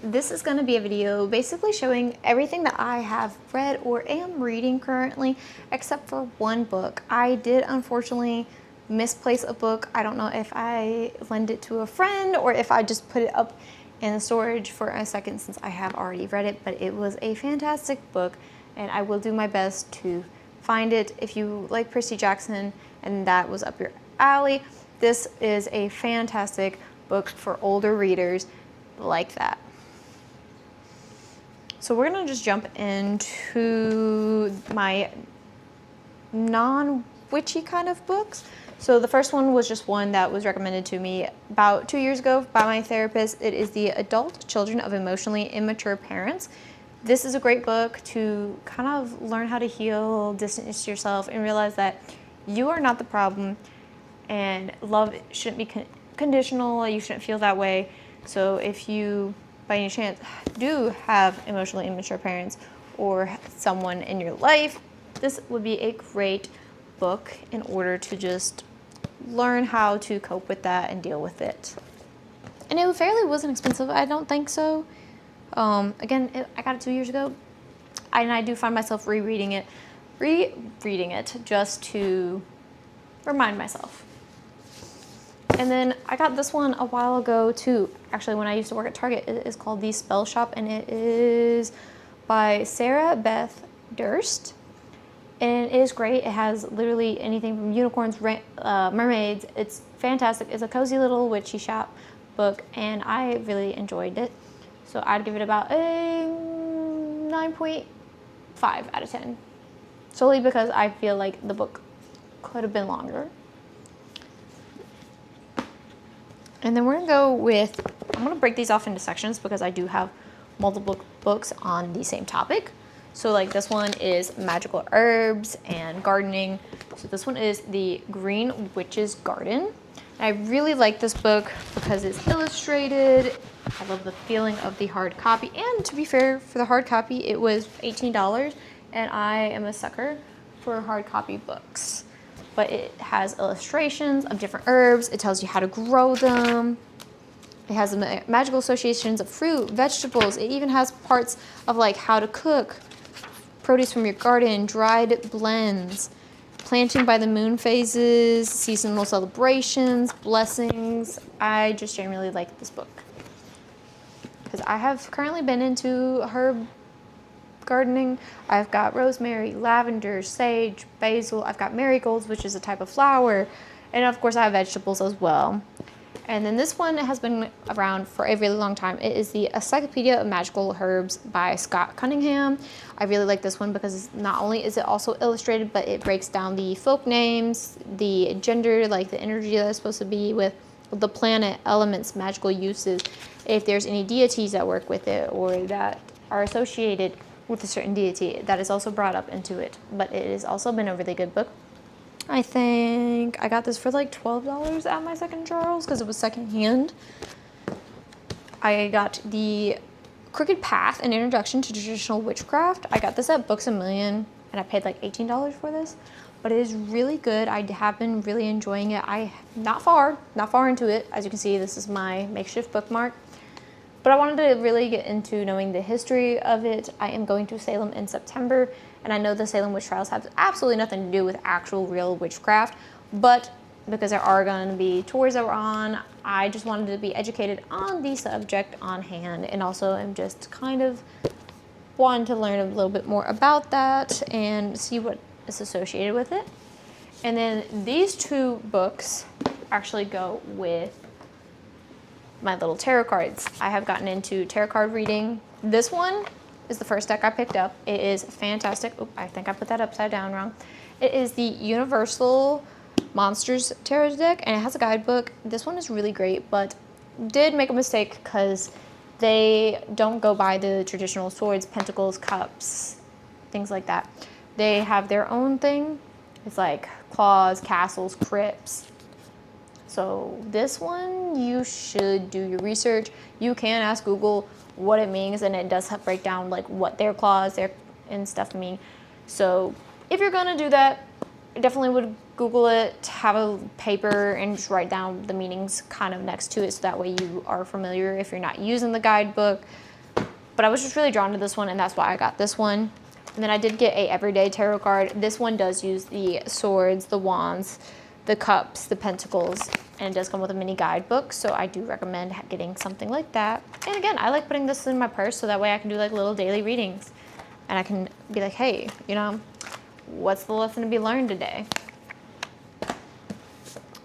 this is going to be a video basically showing everything that I have read or am reading currently, except for one book. I did unfortunately misplace a book. I don't know if I lent it to a friend or if I just put it up in storage for a second since I have already read it, but it was a fantastic book and I will do my best to find it. If you like Percy Jackson and that was up your alley, this is a fantastic book for older readers like that. So we're gonna just jump into my non-witchy kind of books. So the first one was just one that was recommended to me about 2 years ago by my therapist. It is The Adult Children of Emotionally Immature Parents. This is a great book to kind of learn how to heal, distance yourself, and realize that you are not the problem and love shouldn't be conditional. You shouldn't feel that way. So if you, by any chance, do have emotionally immature parents or someone in your life, this would be a great book in order to just learn how to cope with that and deal with it. And it fairly wasn't expensive. I don't think so. Again, I got it 2 years ago, and I do find myself rereading it just to remind myself. And then I got this one a while ago too, actually when I used to work at Target. It is called The Spell Shop, and it is by Sarah Beth Durst. And it is great. It has literally anything from unicorns, mermaids. It's fantastic. It's a cozy little witchy shop book, and I really enjoyed it. So I'd give it about a 9.5 out of 10. Solely because I feel like the book could have been longer. And then we're gonna go with, I'm gonna break these off into sections because I do have multiple books on the same topic. So like this one is magical herbs and gardening. So this one is The Green Witch's Garden. And I really like this book because it's illustrated. I love the feeling of the hard copy. And to be fair, for the hard copy, it was $18. And I am a sucker for hard copy books. But it has illustrations of different herbs. It tells you how to grow them. It has magical associations of fruit, vegetables. It even has parts of like how to cook, produce from your garden, dried blends, planting by the moon phases, seasonal celebrations, blessings. I just generally like this book because I have currently been into herb gardening. I've got rosemary, lavender, sage, basil. I've got marigolds, which is a type of flower. And of course I have vegetables as well. And then this one has been around for a really long time. It is the Encyclopedia of Magical Herbs by Scott Cunningham. I really like this one because not only is it also illustrated, but it breaks down the folk names, the gender, like the energy that is supposed to be with the planet, elements, magical uses, if there's any deities that work with it or that are associated with a certain deity. That is also brought up into it. But it has also been a really good book. I think I got this for like $12 at my second Charles because it was secondhand. I got the Crooked Path, an introduction to traditional witchcraft. I got this at Books A Million and I paid like $18 for this, but it is really good. I have been really enjoying it. I not far into it. As you can see, this is my makeshift bookmark. But I wanted to really get into knowing the history of it. I am going to Salem in September, and I know the Salem witch trials have absolutely nothing to do with actual real witchcraft, but because there are going to be tours that we're on, I just wanted to be educated on the subject on hand, and also am just kind of wanting to learn a little bit more about that and see what is associated with it. And then these two books actually go with my little tarot cards. I have gotten into tarot card reading. This one is the first deck I picked up. It is fantastic. Oop, I think I put that upside down wrong. It is the Universal Monsters Tarot deck, and it has a guidebook. This one is really great, but did make a mistake because they don't go by the traditional swords, pentacles, cups, things like that. They have their own thing. It's like claws, castles, crypts. So this one, you should do your research. You can ask Google what it means, and it does have break down like what their claws and stuff mean. So if you're gonna do that, I definitely would Google it, have a paper, and just write down the meanings kind of next to it, so that way you are familiar if you're not using the guidebook. But I was just really drawn to this one, and that's why I got this one. And then I did get a everyday tarot card. This one does use the swords, the wands, the cups, the pentacles, and it does come with a mini guidebook. So I do recommend getting something like that. And again, I like putting this in my purse so that way I can do like little daily readings. And I can be like, hey, you know, what's the lesson to be learned today?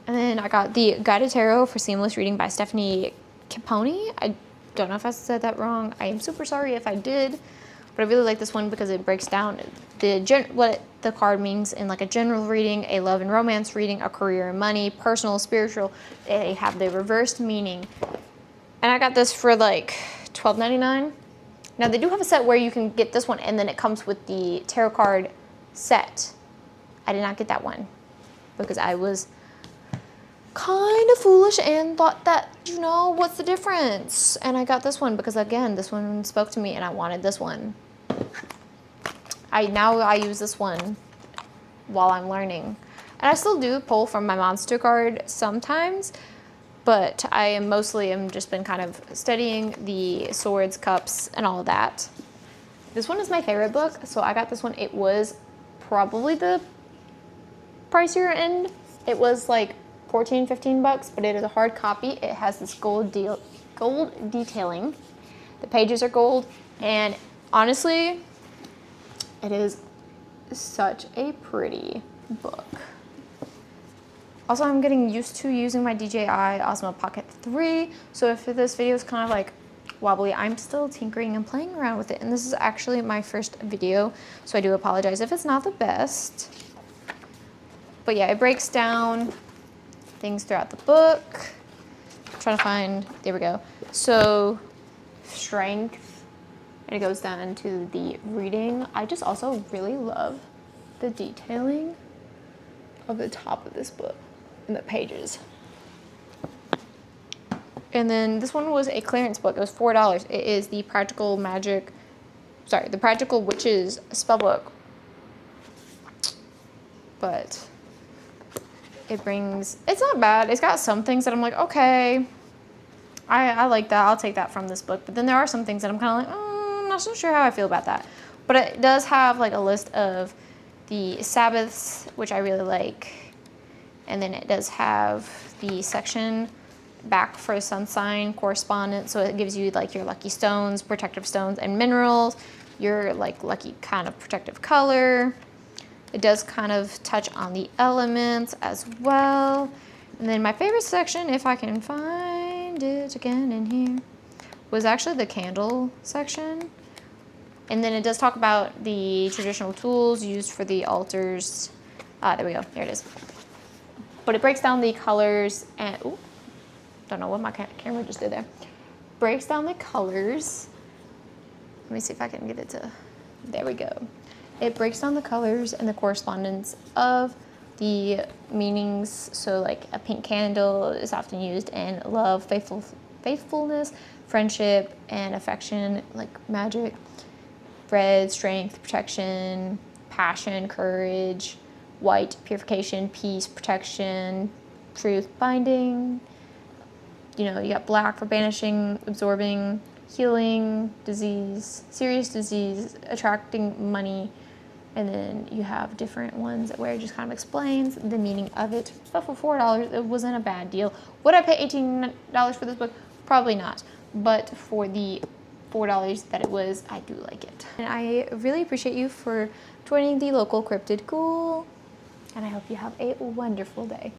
And then I got the Guided Tarot for Seamless Reading by Stephanie Caponi. I don't know if I said that wrong. I am super sorry if I did, but I really like this one because it breaks down what the card means in like a general reading, a love and romance reading, a career and money, personal, spiritual. They have the reversed meaning. And I got this for like $12.99. Now they do have a set where you can get this one and then it comes with the tarot card set. I did not get that one because I was kind of foolish and thought that, you know, what's the difference? And I got this one because again, this one spoke to me and I wanted this one. Now I use this one while I'm learning. And I still do pull from my monster card sometimes, but I am mostly just been kind of studying the swords, cups, and all of that. This one is my favorite book, so I got this one. It was probably the pricier end. It was like 14, 15 bucks, but it is a hard copy. It has this gold detailing. The pages are gold, and honestly, it is such a pretty book. Also, I'm getting used to using my DJI Osmo Pocket 3, so if this video is kind of like wobbly, I'm still tinkering and playing around with it, and this is actually my first video, so I do apologize if it's not the best. But yeah, it breaks down things throughout the book. I'm trying to find, there we go. So, strength, and it goes down into the reading. I just also really love the detailing of the top of this book and the pages. And then this one was a clearance book. It was $4. It is the Practical Witches spellbook. But it's not bad. It's got some things that I'm like, okay, I like that. I'll take that from this book. But then there are some things that I'm kind of like, I'm not so sure how I feel about that. But it does have like a list of the Sabbaths, which I really like. And then it does have the section back for sun sign correspondence. So it gives you like your lucky stones, protective stones, and minerals, your like lucky kind of protective color. It does kind of touch on the elements as well. And then my favorite section, if I can find it again in here, was actually the candle section. And then it does talk about the traditional tools used for the altars. There we go, here it is. But it breaks down the colors and, ooh, don't know what my camera just did there. Breaks down the colors. Let me see if I can get it to, there we go. It breaks down the colors and the correspondence of the meanings. So like a pink candle is often used in love, faithfulness, friendship, and affection, like magic. Red, strength, protection, passion, courage. White, purification, peace, protection, truth, binding. You know, you got black for banishing, absorbing, healing, disease, serious disease, attracting money. And then you have different ones where it just kind of explains the meaning of it. But for $4, it wasn't a bad deal. Would I pay $18 for this book? Probably not. But for the $4 that it was, I do like it. And I really appreciate you for joining the Local Cryptid Ghoul. And I hope you have a wonderful day.